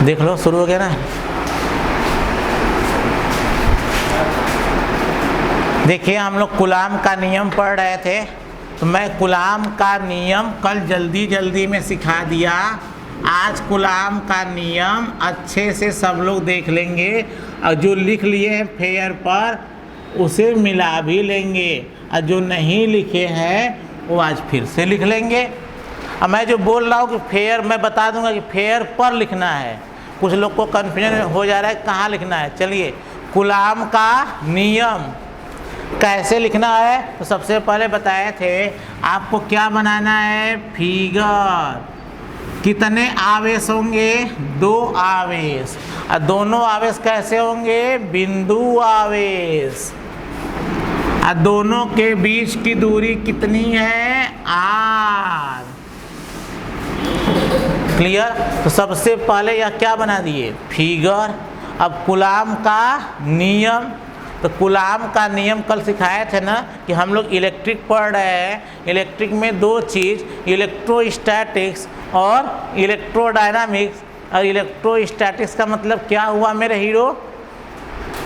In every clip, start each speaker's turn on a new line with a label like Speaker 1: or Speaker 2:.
Speaker 1: देख लो, शुरू हो गया ना। देखिए, हम लोग कूलाम का नियम पढ़ रहे थे, तो मैं कूलाम का नियम कल जल्दी जल्दी में सिखा दिया। आज कूलाम का नियम अच्छे से सब लोग देख लेंगे, और जो लिख लिए हैं फेयर पर उसे मिला भी लेंगे, और जो नहीं लिखे हैं वो आज फिर से लिख लेंगे। अब मैं जो बोल रहा हूँ कि फेयर, मैं बता दूंगा कि फेयर पर लिखना है। कुछ लोग को कन्फ्यूजन हो जा रहा है कहाँ लिखना है। चलिए, कूलाम का नियम कैसे लिखना है, तो सबसे पहले बताए थे आपको क्या बनाना है, फिगर। कितने आवेश होंगे, 2 आवेश, और दोनों आवेश कैसे होंगे, बिंदु आवेश, और दोनों के बीच की दूरी कितनी है, r। क्लियर। तो सबसे पहले यह क्या बना दिए, फिगर। अब कूलाम का नियम, तो कूलाम का नियम कल सिखाए थे ना कि हम लोग इलेक्ट्रिक पढ़ रहे हैं। इलेक्ट्रिक में 2 चीज़, इलेक्ट्रोस्टैटिक्स और इलेक्ट्रोडायनामिक्स। और इलेक्ट्रोस्टैटिक्स का मतलब क्या हुआ मेरे हीरो,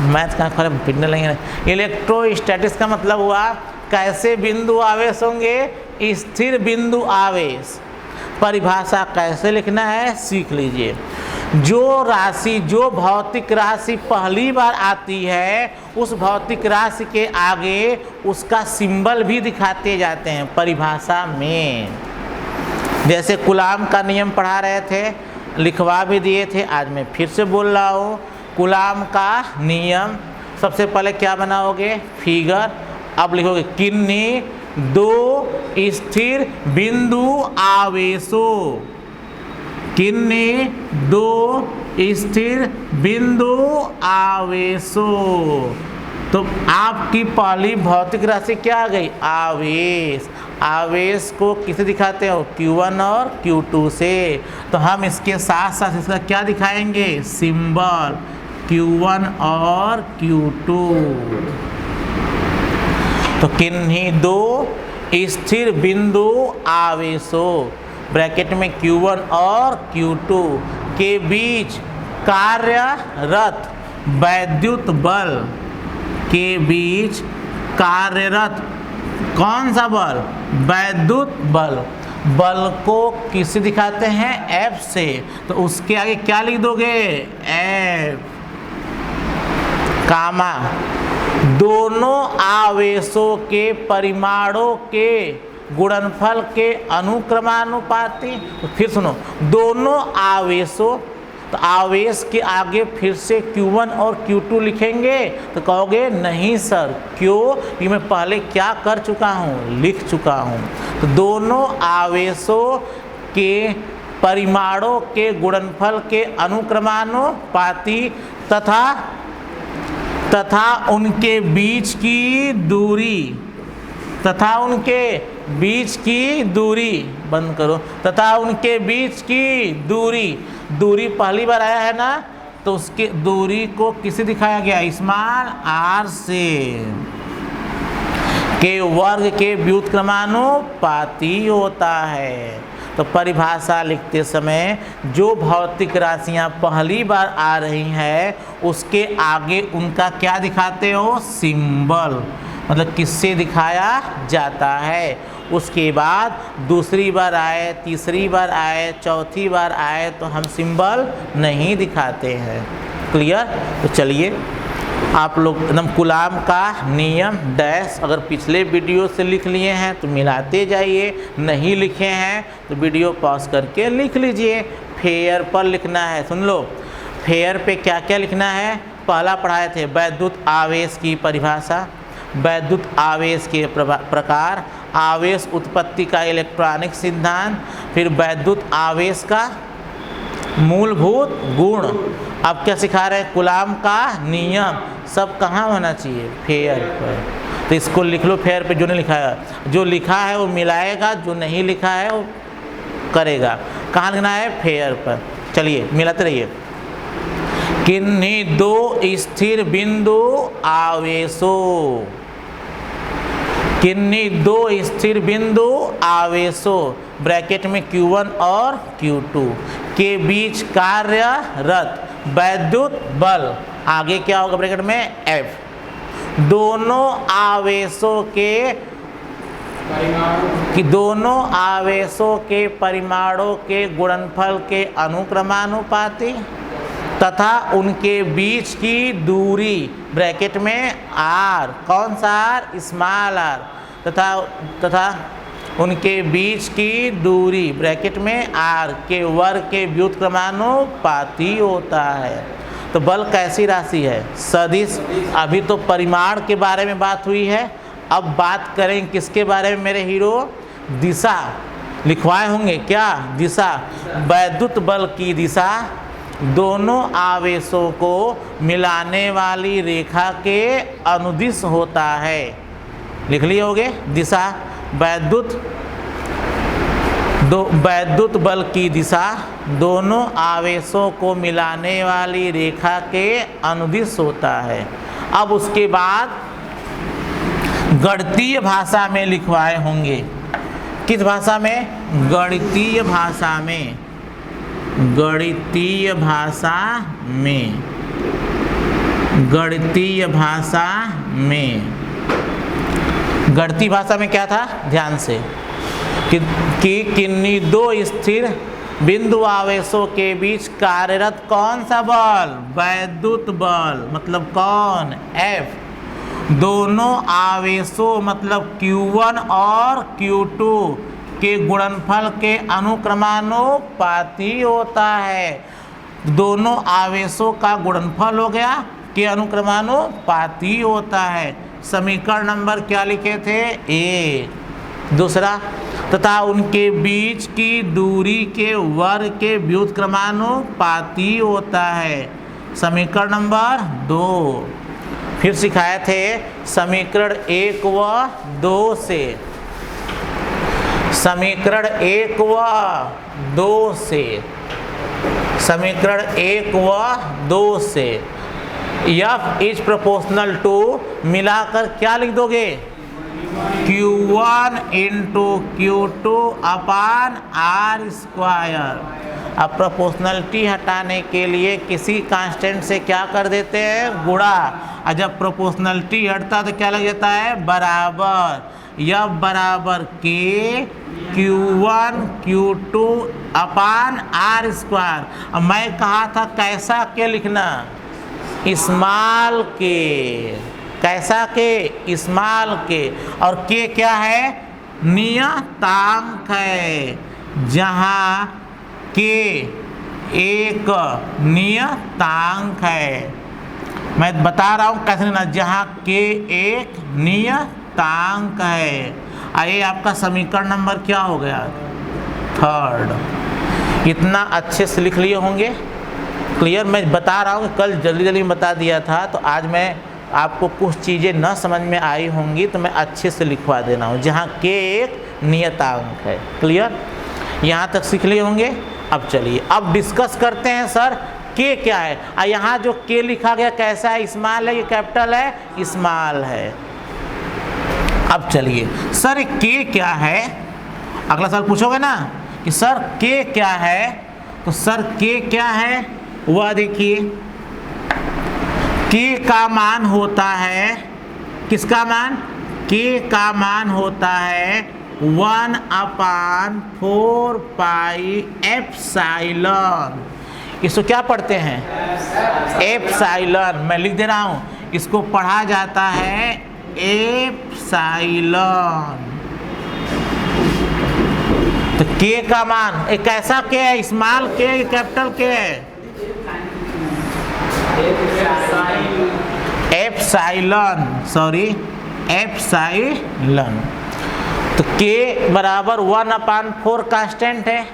Speaker 1: मैथ का खड़े पिटने लगे। इलेक्ट्रोस्टैटिक्स का मतलब हुआ कैसे बिंदु आवेश होंगे, स्थिर बिंदु आवेश। परिभाषा कैसे लिखना है सीख लीजिए। जो राशि, जो भौतिक राशि पहली बार आती है, उस भौतिक राशि के आगे उसका सिंबल भी दिखाते जाते हैं परिभाषा में। जैसे कूलाम का नियम पढ़ा रहे थे, लिखवा भी दिए थे, आज मैं फिर से बोल रहा हूँ। कूलाम का नियम, सबसे पहले क्या बनाओगे, फिगर। अब लिखोगे किन्हीं 2 स्थिर बिंदु आवेशों, किन्हीं 2 स्थिर बिंदु आवेशों। तो आपकी पहली भौतिक राशि क्या आ गई, आवेश। आवेश को किसे दिखाते हो, Q1 और Q2 से। तो हम इसके साथ साथ इसका क्या दिखाएंगे, सिंबल, Q1 और Q2। तो किन्हीं 2 स्थिर बिंदु आवेशों, ब्रैकेट में Q1 और Q2 के बीच कार्यरत वैद्युत बल, के बीच कार्यरत कौन सा बल, वैद्युत बल। बल को किससे दिखाते हैं, F से। तो उसके आगे क्या लिख दोगे, F, कामा। दोनों आवेशों के परिमाणों के गुणनफल के अनुक्रमानुपाती। तो फिर सुनो, दोनों आवेशों, तो आवेश के आगे फिर से Q1 और Q2 लिखेंगे। तो कहोगे नहीं सर, क्यों, ये मैं पहले क्या कर चुका हूँ, लिख चुका हूँ। तो दोनों आवेशों के परिमाणों के गुणनफल के अनुक्रमानुपाती तथा उनके बीच की दूरी, तथा उनके बीच की दूरी, बंद करो, तथा उनके बीच की दूरी। दूरी पहली बार आया है ना, तो उसके दूरी को किसे दिखाया गया, स्मॉल r से, के वर्ग के व्युत्क्रमानुपाती होता है। तो परिभाषा लिखते समय जो भौतिक राशियां पहली बार आ रही हैं, उसके आगे उनका क्या दिखाते हो, सिंबल, मतलब किससे दिखाया जाता है। उसके बाद दूसरी बार आए, तीसरी बार आए, चौथी बार आए, तो हम सिंबल नहीं दिखाते हैं। क्लियर। तो चलिए, आप लोग एकदम कूलाम का नियम डैश, अगर पिछले वीडियो से लिख लिए हैं तो मिलाते जाइए, नहीं लिखे हैं तो वीडियो पॉज करके लिख लीजिए। फेयर पर लिखना है, सुन लो, फेयर पे क्या क्या लिखना है। पहला पढ़ाए थे वैद्युत आवेश की परिभाषा, वैद्युत आवेश के प्रकार, आवेश उत्पत्ति का इलेक्ट्रॉनिक सिद्धांत, फिर वैद्युत आवेश का मूलभूत गुण। अब क्या सिखा रहे हैं, कूलाम का नियम। सब कहाँ होना चाहिए, फेयर पर। तो इसको लिख लो फेयर पे, जो नहीं लिखा है, जो लिखा है वो मिलाएगा, जो नहीं लिखा है वो करेगा। कहाँ लिखना है, फेयर पर। चलिए मिलाते रहिए। किन्हीं 2 स्थिर बिंदु आवेशों, किन्हीं 2 स्थिर बिंदु आवेशों, ब्रैकेट में Q1 और Q2 के बीच कार्यरत वैद्युत बल, आगे क्या होगा ब्रैकेट में F, दोनों आवेशों के परिमाणों के गुणनफल के अनुक्रमानुपाती तथा उनके बीच की दूरी ब्रैकेट में R, कौन सा R, स्मॉल r, तथा उनके बीच की दूरी ब्रैकेट में R के वर्ग के व्युत्क्रमानुपाती होता है। तो बल कैसी राशि है? सदिश। अभी तो परिमाण के बारे में बात हुई है, अब बात करें किसके बारे में मेरे हीरो? दिशा लिखवाए होंगे क्या? दिशा। वैद्युत बल की दिशा दोनों आवेशों को मिलाने वाली रेखा के अनुदिश होता है। लिख लिए होगे? दिशा वैद्युत बल की दिशा दोनों आवेशों को मिलाने वाली रेखा के अनुदिश होता है। अब उसके बाद गणितीय भाषा में लिखवाए होंगे। किस भाषा में? गणितीय भाषा में। गणितीय भाषा में। गणितीय भाषा में। गणितीय भाषा में क्या था? ध्यान से कि किन्हीं दो स्थिर बिंदु आवेशों के बीच कार्यरत कौन सा बल? वैद्युत बल। मतलब कौन? F। दोनों आवेशों मतलब Q1 और Q2 के गुणनफल के अनुक्रमानुपाती होता है। दोनों आवेशों का गुणनफल हो गया के अनुक्रमानुपाती होता है। समीकरण नंबर क्या लिखे थे? A। दूसरा, तथा उनके बीच की दूरी के वर्ग के व्युत्क्रमानुपाती होता है। समीकरण नंबर 2। फिर सिखाए थे समीकरण 1 व 2 से। समीकरण 1 व 2 से। समीकरण 1 व 2 से F इज प्रोपोर्शनल टू, मिलाकर क्या लिख दोगे? Q1 into Q2 upon R square. अब प्रोपोर्शनलिटी हटाने के लिए किसी कांस्टेंट से क्या कर देते हैं? गुणा। और जब प्रोपोर्शनलिटी हटता तो क्या लग जाता है? बराबर। F बराबर K Q1 Q2 upon R square. अब मैं कहा था कैसा के लिखना? स्मॉल के। कैसा के? स्मॉल के। और के क्या है? नियतांक है, जहाँ के एक नियतांक है। मैं बता रहा हूँ कैसे ना, जहाँ के एक नियतांक है। आइए आपका समीकरण नंबर क्या हो गया? 3rd। इतना अच्छे से लिख लिए होंगे। क्लियर? मैं बता रहा हूँ, कल जल्दी जल्दी में बता दिया था, तो आज मैं आपको कुछ चीज़ें न समझ में आई होंगी तो मैं अच्छे से लिखवा देना हूँ, जहाँ के एक नियतांक है। क्लियर? यहाँ तक सीख लिए होंगे। अब चलिए अब डिस्कस करते हैं सर के क्या है। यहाँ जो के लिखा गया कैसा है? स्मॉल है, ये कैपिटल है? स्मॉल है। अब चलिए सर के क्या है? अगला सवाल पूछोगे ना कि सर के क्या है, तो सर के क्या है वह देखिए। के का मान होता है, किसका मान? के का मान होता है 1/4 पाई एप्सिलॉन। इसको क्या पढ़ते हैं? एप्सिलॉन। मैं लिख दे रहा हूँ, इसको पढ़ा जाता है एप्सिलॉन। तो के का मान एक कैसा के है? स्मॉल के, कैपिटल के है? Epsilon, sorry epsilon. तो के बराबर 1/4 कांस्टेंट है,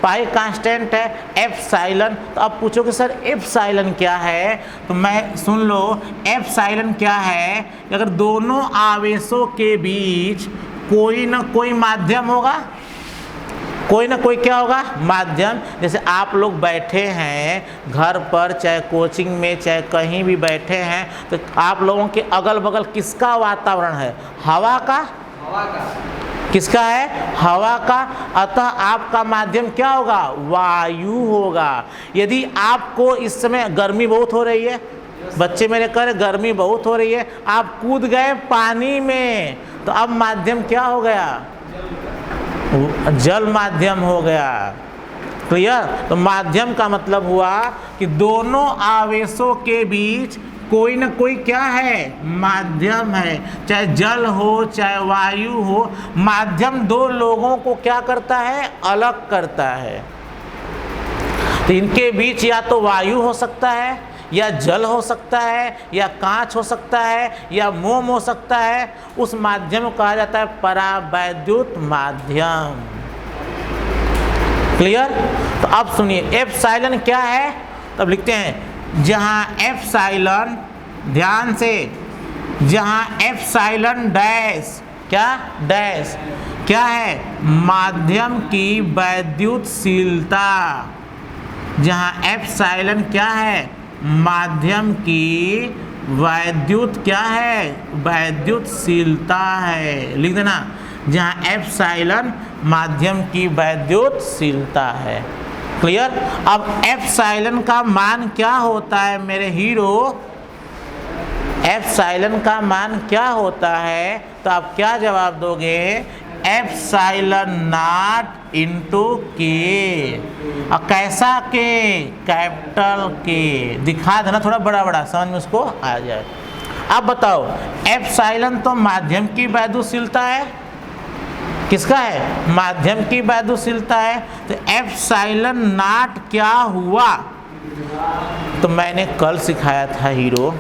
Speaker 1: पाई कांस्टेंट है, एप्सिलॉन। तो अब पूछोगे सर एप्सिलॉन क्या है? तो मैं सुन लो, एप्सिलॉन क्या है? अगर दोनों आवेशों के बीच कोई ना कोई माध्यम होगा, कोई ना कोई क्या होगा? माध्यम। जैसे आप लोग बैठे हैं घर पर, चाहे कोचिंग में, चाहे कहीं भी बैठे हैं, तो आप लोगों के अगल बगल किसका वातावरण है? हवा का। किसका है? हवा का। अतः आपका माध्यम क्या होगा? वायु होगा। यदि आपको इस समय गर्मी बहुत हो रही है, बच्चे मेरे कह रहे गर्मी बहुत हो रही है, आप कूद गए पानी में, तो अब माध्यम क्या हो गया? जल माध्यम हो गया। क्लियर? तो माध्यम का मतलब हुआ कि दोनों आवेशों के बीच कोई ना कोई क्या है? माध्यम है। चाहे जल हो चाहे वायु हो, माध्यम दो लोगों को क्या करता है? अलग करता है। तो इनके बीच या तो वायु हो सकता है, या जल हो सकता है, या कांच हो सकता है, या मोम हो सकता है। उस माध्यम को कहा जाता है परावैद्युत माध्यम। क्लियर? तो अब सुनिए एप्सिलॉन क्या है? तब लिखते हैं जहां एप्सिलॉन, ध्यान से, जहां एप्सिलॉन डैश, क्या डैश, क्या है? माध्यम की वैद्युतशीलता। जहां एप्सिलॉन क्या है? माध्यम की वैद्युत क्या है? वैद्युतशीलता है। लिख देना, जहां एप्सिलॉन माध्यम की वैद्युतशीलता है। क्लियर? अब एप्सिलॉन का मान क्या होता है मेरे हीरो? एप्सिलॉन का मान क्या होता है? तो आप क्या जवाब दोगे? एप्सिलॉन नॉट इंटू के। और कैसा के? कैपिटल के। दिखा देना थोड़ा बड़ा बड़ा, समझ में उसको आ जाए। अब बताओ, एप्सिलॉन तो माध्यम की वैद्युतशीलता है। किसका है? माध्यम की वैद्युतशीलता है। तो एप्सिलॉन नॉट क्या हुआ? तो मैंने कल सिखाया था हीरो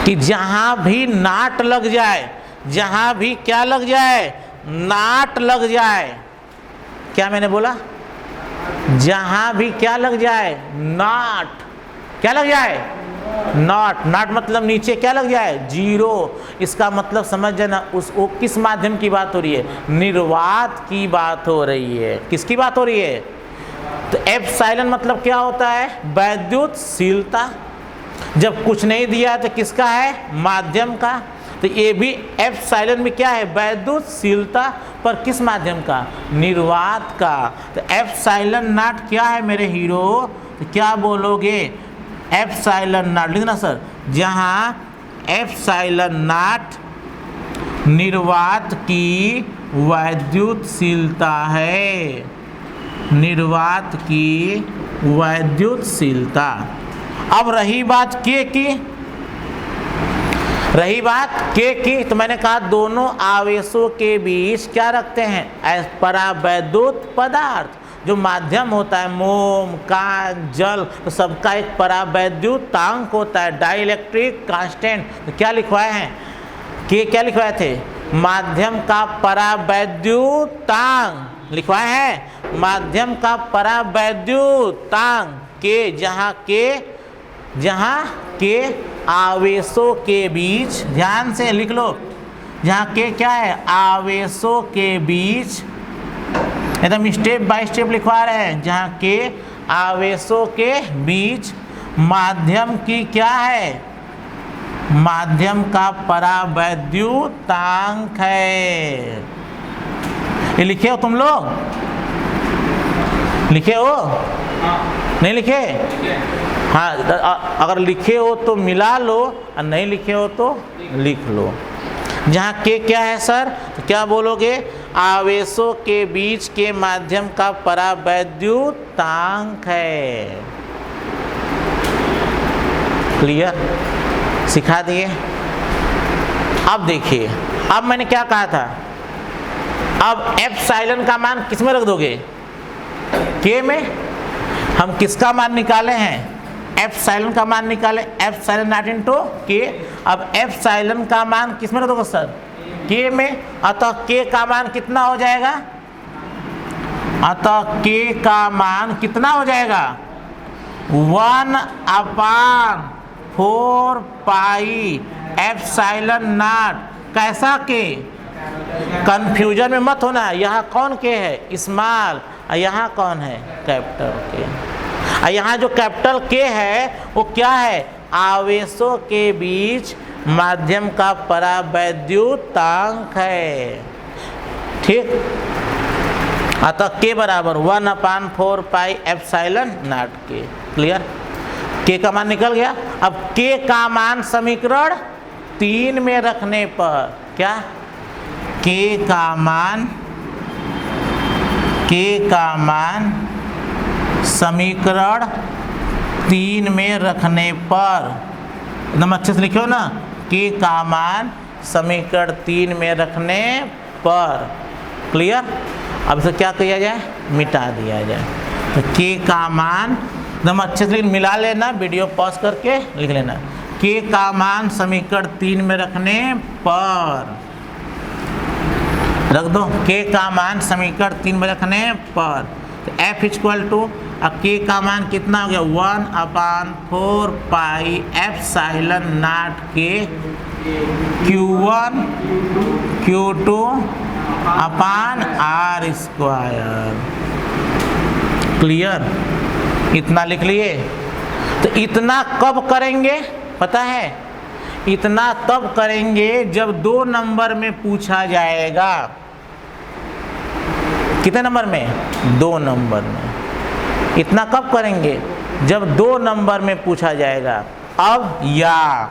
Speaker 1: कि जहां भी नाट लग जाए, जहां भी क्या लग जाए? नाट लग जाए। क्या मैंने बोला? जहां भी क्या लग जाए? नाट। क्या लग जाए? नॉट। नॉट मतलब नीचे क्या लग जाए? जीरो। इसका मतलब समझ जाना, वो किस माध्यम की बात हो रही है? निर्वात की बात हो रही है। किसकी बात हो रही है? तो एप्सिलॉन मतलब क्या होता है? वैद्युतशीलता। जब कुछ नहीं दिया तो किसका है? माध्यम का। तो ये भी एप्सिलॉन में क्या है? वैद्युतशीलता। पर किस माध्यम का? निर्वात का। तो एप्सिलॉन नॉट क्या है मेरे हीरो? तो क्या बोलोगे? एप्सिलॉन नॉट लिखना सर, जहां एप्सिलॉन नॉट निर्वात की वैद्युतशीलता है। निर्वात की वैद्युतशीलता। अब रही बात के की, रही बात के की, तो मैंने कहा दोनों आवेशों के बीच क्या रखते हैं? परावैद्युत पदार्थ। जो माध्यम होता है, मोम, कांच, जल, तो सबका एक परावैद्युतांक होता है, डाइलेक्ट्रिक कांस्टेंट। तो क्या लिखवाए हैं? के क्या लिखवाए थे? माध्यम का परावैद्युतांक लिखवाए हैं। माध्यम का परावैद्युतांक के, जहां के आवेशों के बीच, ध्यान से लिख लो, जहां के क्या है? आवेशों के बीच, एकदम स्टेप बाय स्टेप लिखवा रहे हैं। जहां के आवेशों के बीच माध्यम की क्या है? माध्यम का परावैद्युतांक है। ये लिखे हो तुम लोग? लिखे हो? नहीं लिखे? हाँ, अगर लिखे हो तो मिला लो, और नहीं लिखे हो तो लिख लो। जहाँ के क्या है सर? तो क्या बोलोगे? आवेशों के बीच के माध्यम का परावैद्युतांक है। क्लियर? सिखा दिए। अब देखिए, अब मैंने क्या कहा था? अब एप्सिलॉन का मान किस में रख दोगे? के में। हम किसका मान निकाले हैं? एप्सिलॉन का मान निकाले, एप्सिलॉन नॉट इनटू के। अब एप्सिलॉन का मान किस में रख दोगे सर? के में। अतः के का मान कितना हो जाएगा? अतः के का मान कितना हो जाएगा? 1/4 पाई एप्सिलॉन नॉट। कैसा के? कंफ्यूजन में मत होना। यहाँ कौन के है? स्मॉल। और यहाँ कौन है? कैपिटल के। और यहाँ जो कैपिटल के है वो क्या है? आवेशों के बीच माध्यम का परावैद्युतांक है। ठीक। अतः के बराबर 1/4 पाई एप्सिलॉन नॉट के। क्लियर। के का मान निकल गया। अब के का मान समीकरण 3 में रखने पर क्या, के का मान समीकरण 3 में रखने पर, एकदम अच्छे से लिखो ना, के का मान समीकरण 3 में रखने पर। क्लियर। अब इसे क्या किया जाए, मिटा दिया जाए। तो के का मान एकदम अच्छे से मिला लेना, वीडियो पॉज करके लिख लेना। के का मान समीकरण 3 में रखने पर रख दो, के का मान समीकरण 3 में रखने पर। तो F इक्वल टू, अब के का मान कितना हो गया, 1/4 पाई एप्सिलॉन नॉट के Q1 Q2 upon R square. Clear. इतना लिख लिए। तो इतना कब करेंगे पता है, इतना तब करेंगे जब 2 नंबर में पूछा जाएगा। कितने नंबर में, 2 नंबर में। इतना कब करेंगे, जब 2 नंबर में पूछा जाएगा। अब या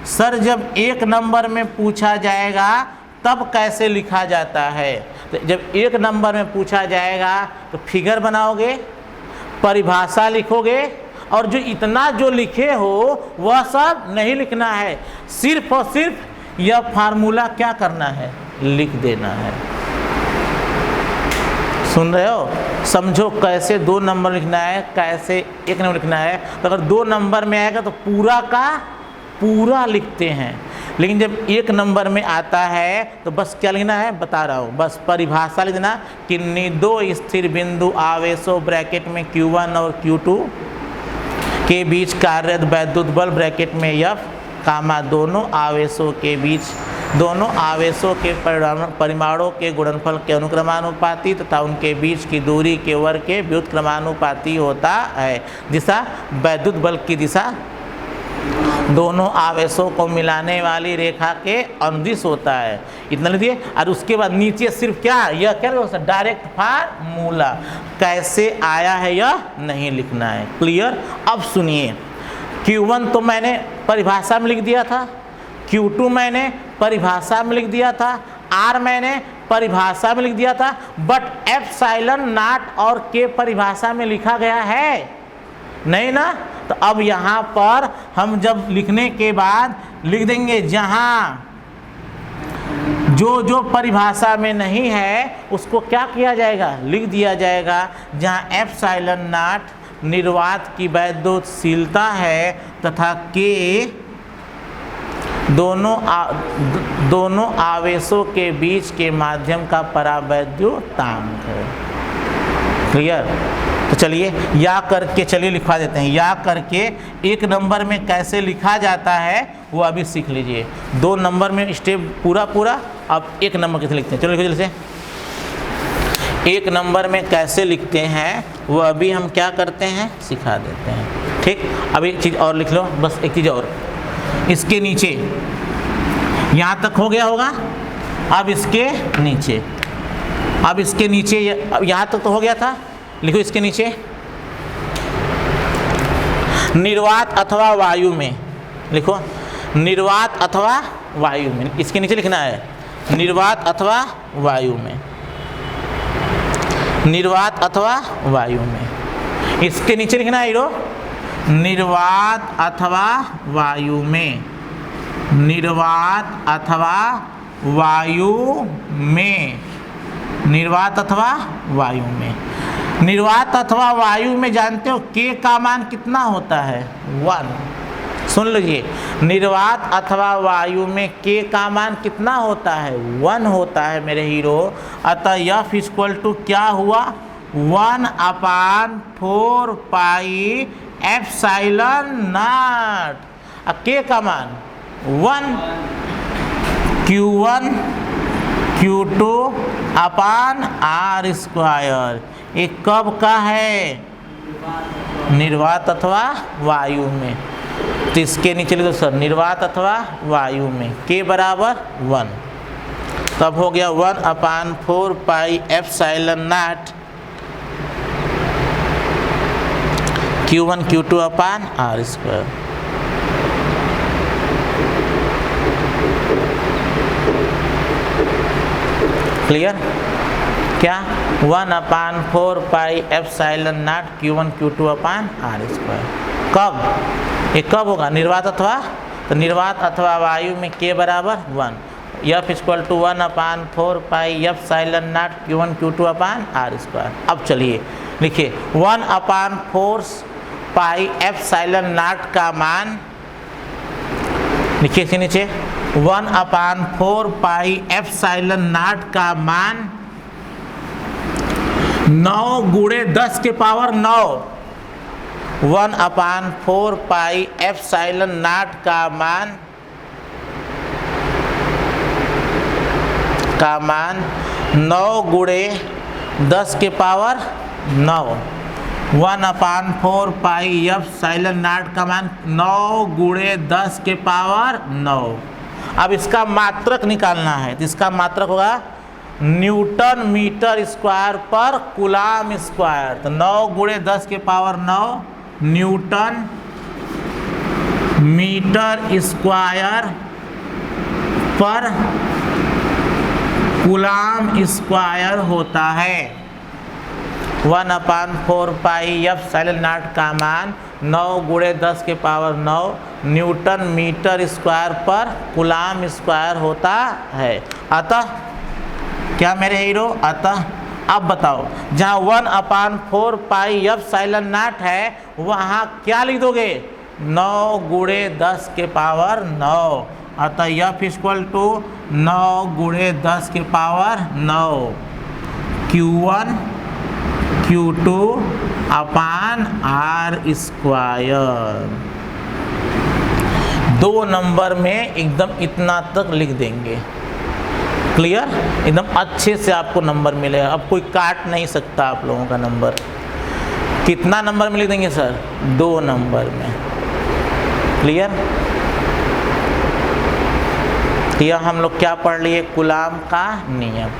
Speaker 1: सर जब 1 नंबर में पूछा जाएगा तब कैसे लिखा जाता है। तो जब 1 नंबर में पूछा जाएगा तो फिगर बनाओगे, परिभाषा लिखोगे, और जो इतना जो लिखे हो वह सब नहीं लिखना है, सिर्फ और सिर्फ यह फार्मूला क्या करना है, लिख देना है। सुन रहे हो, समझो कैसे 2 नंबर लिखना है, कैसे 1 नंबर लिखना है। तो अगर 2 नंबर में आएगा तो पूरा का पूरा लिखते हैं, लेकिन जब 1 नंबर में आता है तो बस क्या लिखना है बता रहा हूँ, बस परिभाषा लिख देना। किन्हीं 2 स्थिर बिंदु आवेशों ब्रैकेट में Q1 और Q2 के बीच कार्यरत वैद्युत बल ब्रैकेट में F कामा दोनों आवेशों के परिमाणों के गुणनफल के अनुक्रमानुपाती तथा उनके बीच की दूरी के वर्ग के व्युत्क्रमानुपाती होता है। दिशा, वैद्युत बल की दिशा दोनों आवेशों को मिलाने वाली रेखा के अनुदिश होता है। इतना लिख दिए। और उसके बाद नीचे सिर्फ क्या, यह क्या डायरेक्ट फार्मूला, कैसे आया है यह नहीं लिखना है। क्लियर। अब सुनिए, Q1 तो मैंने परिभाषा में लिख दिया था, Q2 मैंने परिभाषा में लिख दिया था, R मैंने परिभाषा में लिख दिया था, बट एप्सिलॉन नॉट और के परिभाषा में लिखा गया है नहीं ना। तो अब यहाँ पर हम जब लिखने के बाद लिख देंगे जहाँ जो परिभाषा में नहीं है उसको क्या किया जाएगा, लिख दिया जाएगा। जहाँ एप्सिलॉन नॉट निर्वात की वैद्युतशीलता है तथा के दोनों आवेशों के बीच के माध्यम का परावैद्युतांक है। क्लियर। तो चलिए या करके चलिए लिखवा देते हैं, या करके 1 नंबर में कैसे लिखा जाता है वो अभी सीख लीजिए। 2 नंबर में स्टेप पूरा, अब 1 नंबर कैसे लिखते हैं, चलो लिखो जल्दी से। 1 नंबर में कैसे लिखते हैं वो अभी हम क्या करते हैं, सिखा देते हैं। ठीक। अब एक चीज़ और लिख लो, बस एक चीज़ और, इसके नीचे यहाँ तक हो गया होगा। अब इसके नीचे यहाँ तक तो हो गया था, लिखो इसके नीचे निर्वात अथवा वायु में, लिखो निर्वात अथवा वायु में, इसके नीचे लिखना है निर्वात अथवा वायु में, निर्वात अथवा वायु में। इसके नीचे लिखना है हीरो निर्वात अथवा वायु में, निर्वात अथवा वायु में, निर्वात अथवा वायु में। निर्वात अथवा वायु में जानते हो के का मान कितना होता है, 1। सुन लीजिए, निर्वात अथवा वायु में के का मान कितना होता है, 1 होता है मेरे हीरो। अतः F इक्वल टू क्या हुआ, 1/4 पाई एप्सिलॉन नॉट। अब के का मान 1, Q1 Q2 upon R square. ये कब का है, निर्वात अथवा वायु में। तो इसके नीचे लिखो सर निर्वात अथवा वायु में के बराबर 1। तब हो गया 1/4 pi epsilon naught Q1 Q2 upon R square. Clear? क्या 1/4 pi epsilon naught Q1 Q2 upon R square. कब ये कब होगा? निर्वात अथवा, तो निर्वात अथवा वायु में K बराबर 1, F equal to 1/4 pi epsilon naught Q1 Q2 upon R square. अब चलिए लिखिए 1/4 पाई एप्सिलॉन नॉट का मान लिखिए इसके नीचे 1/4 पाई एप्सिलॉन नॉट का मान 9 गुणे 10 के पावर 9। 1/4 पाई एप्सिलॉन नॉट का मान 9 गुणे 10 के पावर 9। 1/4 पाई एप्सिलॉन नॉट का मान 9 गुणे 10 के पावर 9। अब इसका मात्रक निकालना है, तो इसका मात्रक होगा न्यूटन मीटर स्क्वायर पर कूलाम स्क्वायर। तो 9 गुणे 10 के पावर 9 न्यूटन मीटर स्क्वायर पर कूलाम स्क्वायर होता है। 1/4 पाई एप्सिलॉन नॉट का मान 9 गुणे 10 के पावर 9 न्यूटन मीटर स्क्वायर पर कूलाम स्क्वायर होता है। अतः क्या मेरे हीरो, अतः अब बताओ जहाँ 1/4 पाई एप्सिलॉन नॉट है वहाँ क्या लिख दोगे? 9 गुणे 10 के पावर 9। अतः F इक्वल टू 9 गुणे 10 के power 9 Q1 Q2 upon R square. 2 number में एकदम इतना तक लिख देंगे। क्लियर? एकदम अच्छे से आपको नंबर मिलेगा। अब कोई काट नहीं सकता आप लोगों का नंबर। कितना नंबर में लिख देंगे सर? 2 नंबर में। क्लियर? यह हम लोग क्या पढ़ लिए? कूलाम का नियम।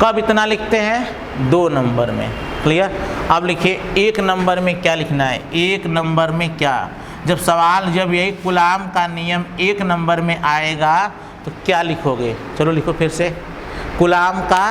Speaker 1: कब इतना लिखते हैं? 2 नंबर में। क्लियर? अब लिखिए 1 नंबर में क्या लिखना है? 1 नंबर में क्या, जब सवाल जब यही कूलाम का नियम 1 नंबर में आएगा तो क्या लिखोगे? चलो लिखो फिर से। कूलाम का